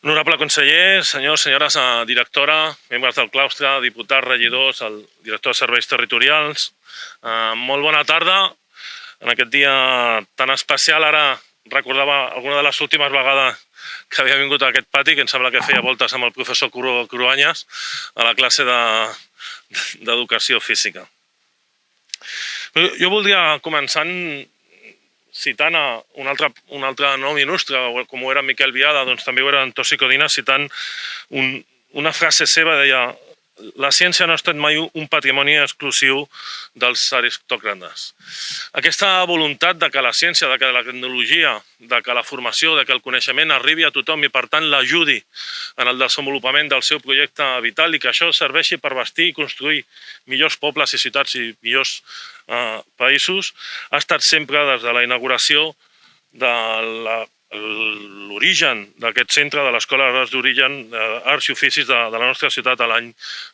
Honorable conseller, senyors, senyores, directora, membres del claustre, diputats, regidors, el director de serveis territorials, molt bona tarda. En aquest dia tan especial, ara recordava alguna de les últimes vegades que havia vingut a aquest pati, que em sembla que feia voltes amb el professor Cruanyes a la classe d'educació física. Jo voldria començar citant un altre nom il·lustre, com ho era Miquel Biada, doncs també ho era Antòsi Codina, citant una frase seva, deia: la ciència no ha estat mai un patrimoni exclusiu dels aristòcrates. Aquesta voluntat de que la ciència, de que la tecnologia, de que la formació, de que el coneixement arribi a tothom i per tant l'ajudi en el desenvolupament del seu projecte vital i que això serveixi per bastir i construir millors pobles i ciutats i millors països, ha estat sempre des de la inauguració de l'origen d'aquest centre de l'Escola d'Arts d'Origen, Arts i Oficis de la nostra ciutat a l'any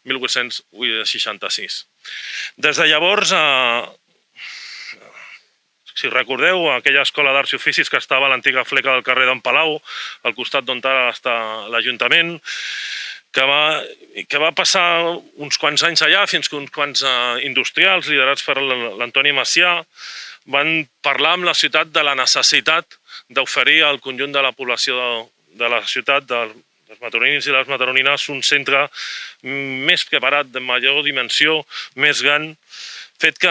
1866. Des de llavors, si recordeu, aquella Escola d'Arts i Oficis que estava a l'antiga fleca del carrer d'en Palau, al costat d'on ara està l'Ajuntament, que va passar uns quants anys allà fins que uns quants industrials liderats per l'Antoni Macià van parlar amb la ciutat de la necessitat d'oferir al conjunt de la població de la ciutat, dels mataronins i les mataronines, un centre més preparat, de major dimensió, més gran, fet que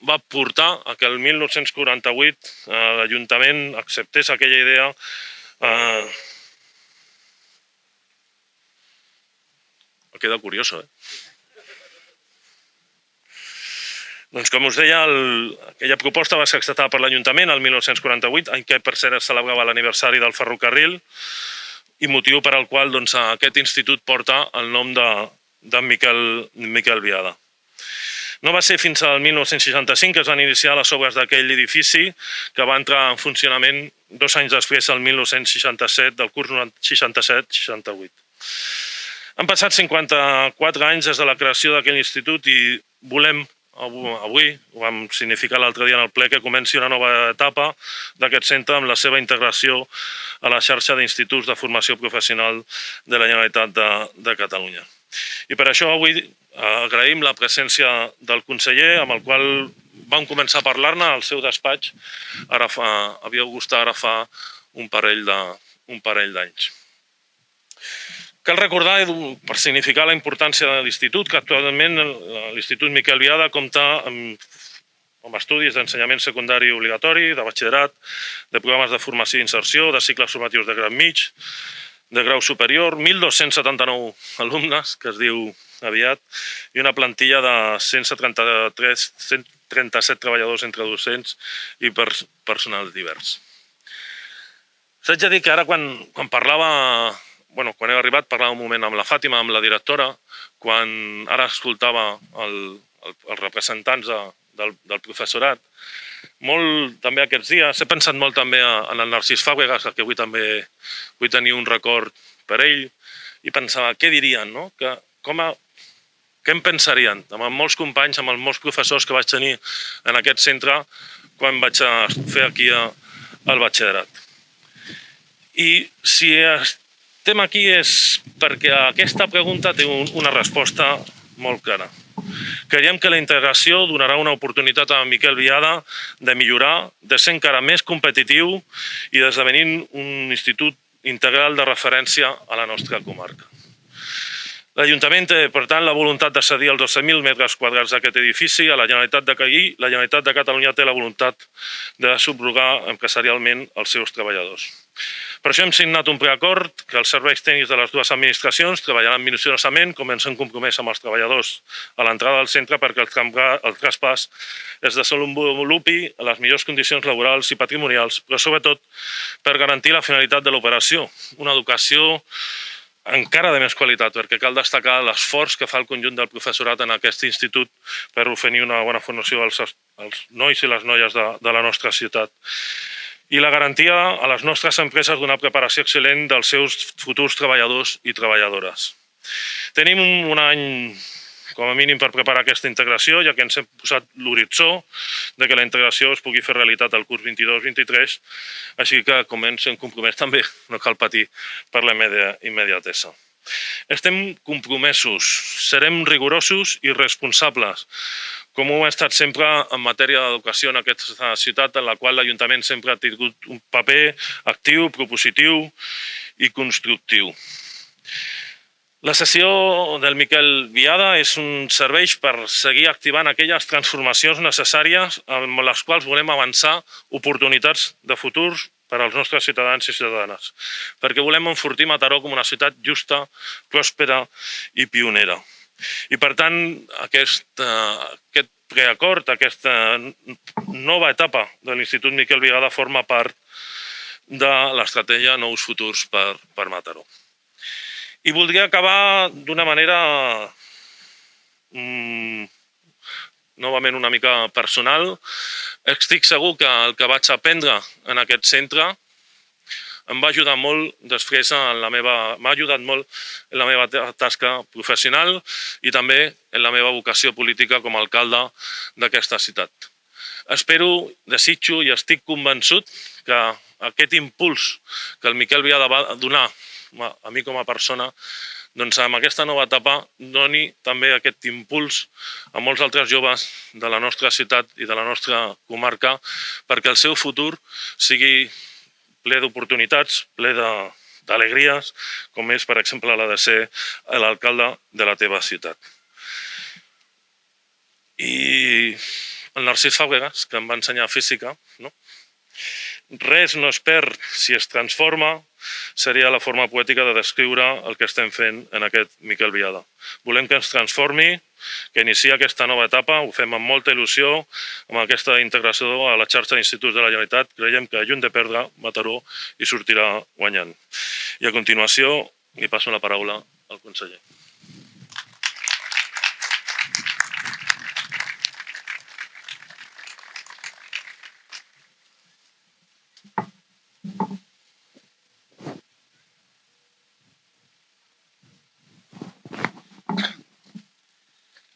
va portar a que el 1948 l'Ajuntament acceptés aquella idea. Queda curioso, Doncs, com us deia, aquella proposta va ser acceptada per l'Ajuntament el 1948, en què per cert es celebrava l'aniversari del ferrocarril, i motiu per al qual aquest institut porta el nom de Miquel Biada. No va ser fins al 1965 que es van iniciar les obres d'aquell edifici, que va entrar en funcionament 2 anys després, el 1967, del curs 67-68. Han passat 54 anys des de la creació d'aquell institut i volem avui, ho vam significar l'altre dia en el ple, que comenci una nova etapa d'aquest centre amb la seva integració a la xarxa d'instituts de formació professional de la Generalitat de Catalunya. I per això avui agraïm la presència del conseller, amb el qual vam començar a parlar-ne al seu despatx, havia gustat ara fa un parell d'anys. Cal recordar, per significar la importància de l'institut, que actualment l'Institut Miquel Biada compta amb estudis d'ensenyament secundari obligatori, de batxillerat, de programes de formació i inserció, de cicles formatius de grau mig, de grau superior, 1.279 alumnes, que es diu aviat, i una plantilla de 137 treballadors entre docents i personal divers. S'haig de dir que ara quan parlava, quan he arribat, parlava un moment amb la Fàtima, amb la directora, quan ara escoltava els representants del professorat, molt també aquests dies, he pensat molt també en el Narcís Fàbregas, que avui també vull tenir un record per ell, i pensava, què dirien, no? Què em pensarien? Amb molts companys, amb molts professors que vaig tenir en aquest centre quan vaig fer aquí el batxillerat. I si estem aquí és perquè aquesta pregunta té una resposta molt clara. Creiem que la integració donarà una oportunitat a Miquel Biada de millorar, de ser encara més competitiu i d'esdevenir un institut integral de referència a la nostra comarca. L'Ajuntament té, per tant, la voluntat de cedir els 12.000 metres quadrats d'aquest edifici a la Generalitat de Catalunya. La Generalitat de Catalunya té la voluntat de subrogar empresarialment els seus treballadors. Per això hem signat un preacord que els serveis tècnics de les dues administracions treballaran minuciosament, com ens hem compromès amb els treballadors a l'entrada del centre, perquè el traspàs es desenvolupi en les millors condicions laborals i patrimonials, però sobretot per garantir la finalitat de l'operació, una educació encara de més qualitat, perquè cal destacar l'esforç que fa el conjunt del professorat en aquest institut per oferir una bona formació als nois i les noies de la nostra ciutat. I la garantia a les nostres empreses d'una preparació excel·lent dels seus futurs treballadors i treballadores. Tenim un any com a mínim per preparar aquesta integració, ja que ens hem posat l'horitzó de que la integració es pugui fer realitat al curs 22-23, així que com ens hem compromès també no cal patir per la immediatesa. Estem compromesos, serem rigorosos i responsables, com ho ha estat sempre en matèria d'educació en aquesta ciutat, en la qual l'Ajuntament sempre ha tingut un paper actiu, propositiu i constructiu. La sessió del Miquel Biada és un servei per seguir activant aquelles transformacions necessàries amb les quals volem avançar oportunitats de futur per als nostres ciutadans i ciutadanes, perquè volem enfortir Mataró com una ciutat justa, pròspera i pionera. I per tant, aquest preacord, aquesta nova etapa de l'Institut Miquel Biada forma part de l'estratègia Nous Futurs per Mataró. I voldria acabar d'una manera novament una mica personal. Estic segur que el que vaig aprendre en aquest centre em va ajudar molt després m'ha ajudat molt en la meva tasca professional i també en la meva vocació política com a alcalde d'aquesta ciutat. Espero, desitjo i estic convençut que aquest impuls que el Miquel Biada va donar a mi com a persona, doncs amb aquesta nova etapa doni també aquest impuls a molts altres joves de la nostra ciutat i de la nostra comarca perquè el seu futur sigui ple d'oportunitats, ple d'alegries, com és, per exemple, la de ser l'alcalde de la teva ciutat. I el Narcís Fàbregas, que em va ensenyar física, res no es perd si es transforma, seria la forma poètica de descriure el que estem fent en aquest Miquel Biada. Volem que ens transformi, que inicia aquesta nova etapa, ho fem amb molta il·lusió, amb aquesta integració a la xarxa d'instituts de la Generalitat, creiem que lluny de perdre, Mataró hi sortirà guanyant. I a continuació, li passo la paraula al conseller.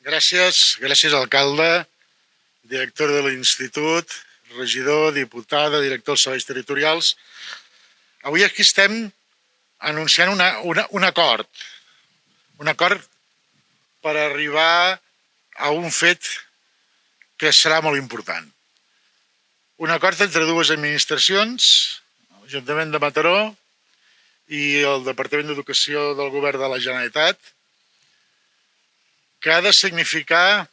Gràcies, alcalde, director de l'Institut, regidor, diputada, director dels serveis territorials. Avui aquí estem anunciant un acord per arribar a un fet que serà molt important. Un acord entre dues administracions, l'Ajuntament de Mataró i el Departament d'Educació del Govern de la Generalitat, que ha de significar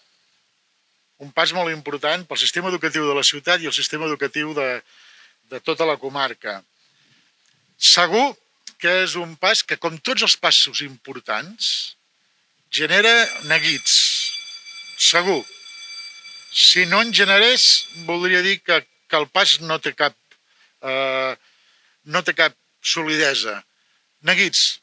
un pas molt important pel sistema educatiu de la ciutat i el sistema educatiu de tota la comarca. Segur que és un pas que, com tots els passos importants, genera neguits. Segur. Si no en generés, voldria dir que el pas no té cap solidesa. Neguits.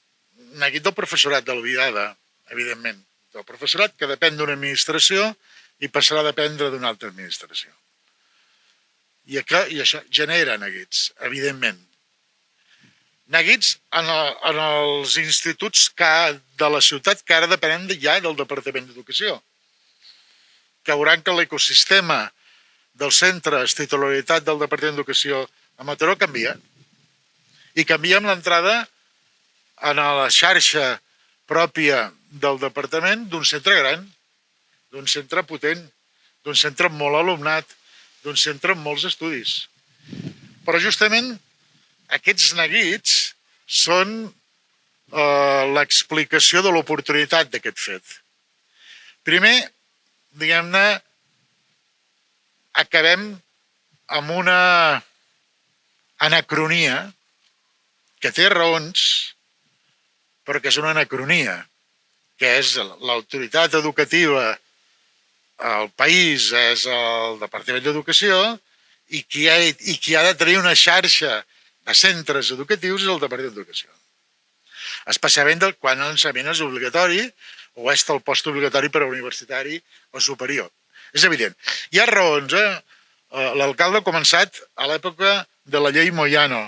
Neguit del professorat del Biada, evidentment. Del professorat que depèn d'una administració i passarà a dependre d'una altra administració. I això genera neguits, evidentment. Neguits en els instituts de la ciutat que ara depenen ja del Departament d'Educació, que veuran que l'ecosistema dels centres titularitat del Departament d'Educació a Mataró canvia. I canvia amb l'entrada en la xarxa pròpia del departament d'un centre gran, d'un centre potent, d'un centre amb molt alumnat, d'un centre amb molts estudis. Però justament aquests neguits són l'explicació de l'oportunitat d'aquest fet. Primer, diguem-ne, acabem amb una anacronia que té raons, però que és una anacronia, que és l'autoritat educativa al país, és el Departament d'Educació, i qui ha de tenir una xarxa de centres educatius és el Departament d'Educació. Especialment quan l'ensenyament és obligatori o és el postobligatori per a universitari o superior. És evident. Hi ha raons. L'alcalde ha començat a l'època de la llei Moyano,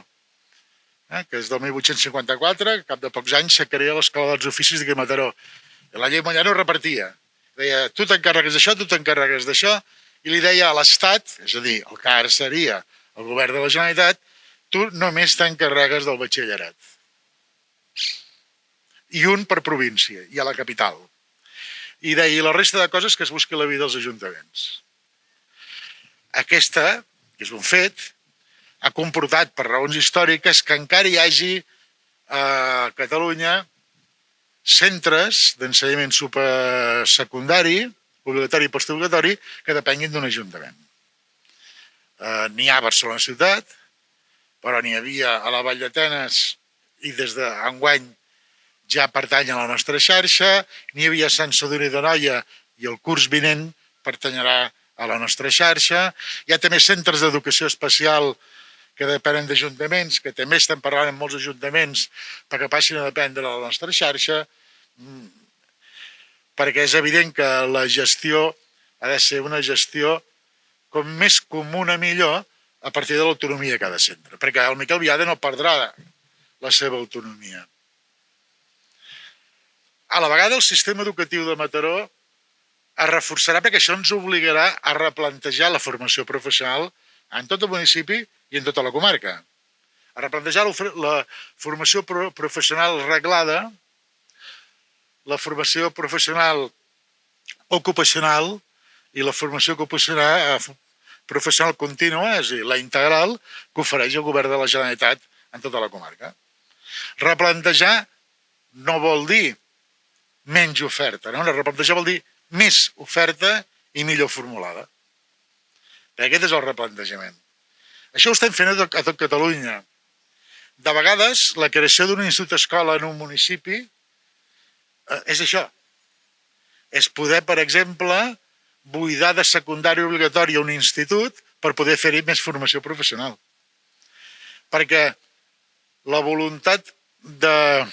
que és del 1854, cap de pocs anys se crea l'Escola dels Oficis de Mataró. La llei Moyano repartia. Deia, tu t'encarregues d'això, tu t'encarregues d'això, i li deia a l'Estat, és a dir, el que ara seria el govern de la Generalitat, tu només t'encarregues del batxillerat. I un per província, i a la capital. I deia, i la resta de coses que es busqui la vida als ajuntaments. Aquesta, que és un fet, ha comportat per raons històriques que encara hi hagi a Catalunya centres d'ensenyament supersecundari, obligatori i postobligatori, que depenguin d'un ajuntament. N'hi ha a Barcelona ciutat, però n'hi havia a la Vall d'Atenes i des d'enguany ja pertany a la nostra xarxa, n'hi havia a Sant Sadurní d'Anoia i el curs vinent pertanyerà a la nostra xarxa. Hi ha també centres d'educació especial que depenen d'ajuntaments, que també estem parlant amb molts ajuntaments perquè passin a dependre de la nostra xarxa, perquè és evident que la gestió ha de ser una gestió com més comuna millor a partir de l'autonomia de cada centre, perquè el Miquel Biada no perdrà la seva autonomia. A la vegada el sistema educatiu de Mataró es reforçarà perquè això ens obligarà a replantejar la formació professional en tot el municipi i en tota la comarca. A replantejar la formació professional reglada, la formació professional ocupacional i la formació professional contínua, és a dir, la integral que ofereix el govern de la Generalitat en tota la comarca. Replantejar no vol dir menys oferta, no? Replantejar vol dir més oferta i millor formulada. Aquest és el replantejament. Això ho estem fent a tot Catalunya. De vegades, la creació d'un institut escola en un municipi és això. És poder, per exemple, buidar de secundària obligatòria un institut per poder fer-hi més formació professional. Perquè la voluntat de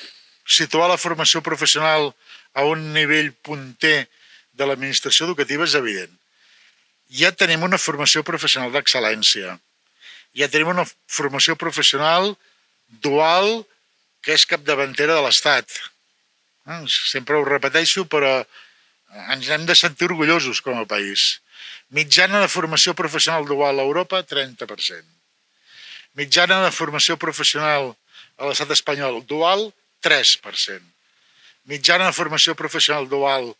situar la formació professional a un nivell punter de l'administració educativa és evident. Ja tenim una formació professional d'excel·lència. Ja tenim una formació professional dual que és capdavantera de l'Estat. Sempre ho repeteixo, però ens hem de sentir orgullosos com a país. Mitjana de formació professional dual a Europa, 30%. Mitjana de formació professional a l'estat espanyol dual, 3%. Mitjana de formació professional dual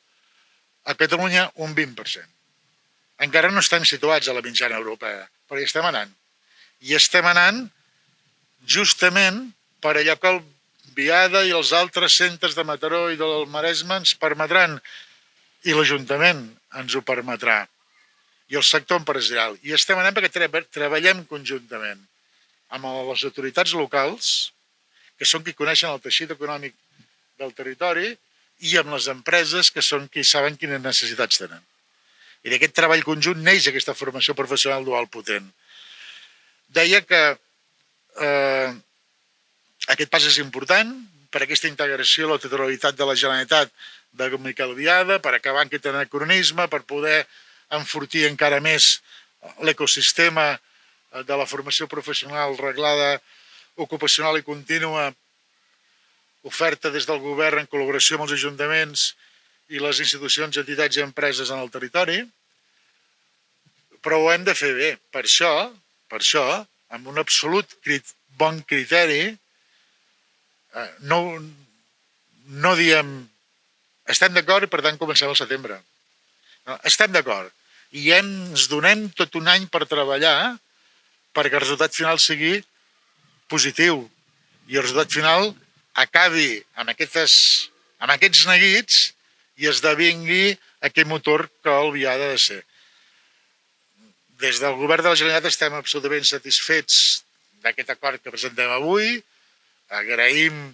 a Catalunya, un 20%. Encara no estem situats a la mitjana europea, però hi estem anant. I estem anant justament per allò que el Biada i els altres centres de Mataró i del Maresme ens permetran, i l'Ajuntament ens ho permetrà, i el sector empresarial. I estem anant perquè treballem conjuntament amb les autoritats locals, que són qui coneixen el teixit econòmic del territori, i amb les empreses, que són qui saben quines necessitats tenen. I d'aquest treball conjunt neix aquesta formació professional dual potent. Deia que aquest pas és important per aquesta integració a la titularitat de la Generalitat de Miquel Biada, per acabar amb aquest anacronisme, per poder enfortir encara més l'ecosistema de la formació professional reglada, ocupacional i contínua, oferta des del govern en col·laboració amb els ajuntaments i les institucions, entitats i empreses en el territori, però ho hem de fer bé. Per això, amb un absolut bon criteri, no diem estem d'acord i per tant comencem al setembre. No, estem d'acord i ens donem tot un any per treballar perquè el resultat final sigui positiu i el resultat final acabi amb aquests neguits i esdevingui aquell motor que el havia de ser. Des del govern de la Generalitat estem absolutament satisfets d'aquest acord que presentem avui. Agraïm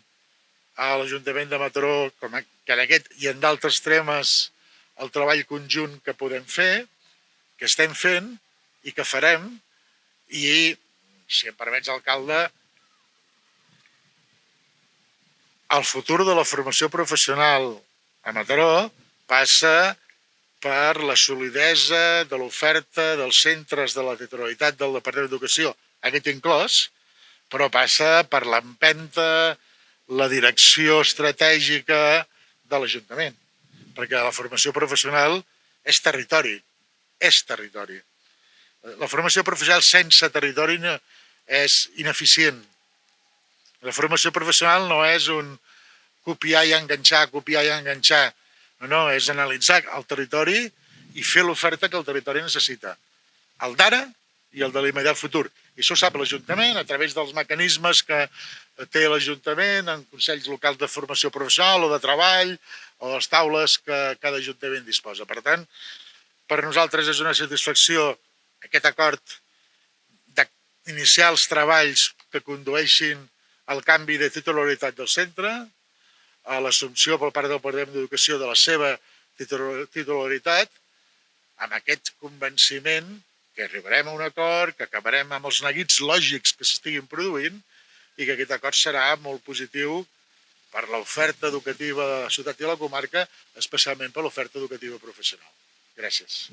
a l'Ajuntament de Mataró que en aquest i en d'altres temes el treball conjunt que podem fer, que estem fent i que farem. I, si em permets, alcalde, el futur de la formació professional a Mataró passa per la solidesa de l'oferta dels centres de la titularitat del Departament d'Educació, aquest inclòs, però passa per l'empenta, la direcció estratègica de l'Ajuntament. perquè la formació professional és territori, és territori. La formació professional sense territori és ineficient. La formació professional no és un copiar i enganxar, no, és analitzar el territori i fer l'oferta que el territori necessita. El d'ara i el de l'immediat futur. I això ho sap l'Ajuntament a través dels mecanismes que té l'Ajuntament en consells locals de formació professional o de treball o les taules que cada Ajuntament disposa. Per tant, per nosaltres és una satisfacció aquest acord d'iniciar els treballs que condueixin al canvi de titularitat del centre, a l'assumpció per part del Departament d'Educació de la seva titularitat, amb aquest convenciment que arribarem a un acord, que acabarem amb els neguits lògics que s'estiguin produint i que aquest acord serà molt positiu per l'oferta educativa de la ciutat i la comarca, especialment per l'oferta educativa professional. Gràcies.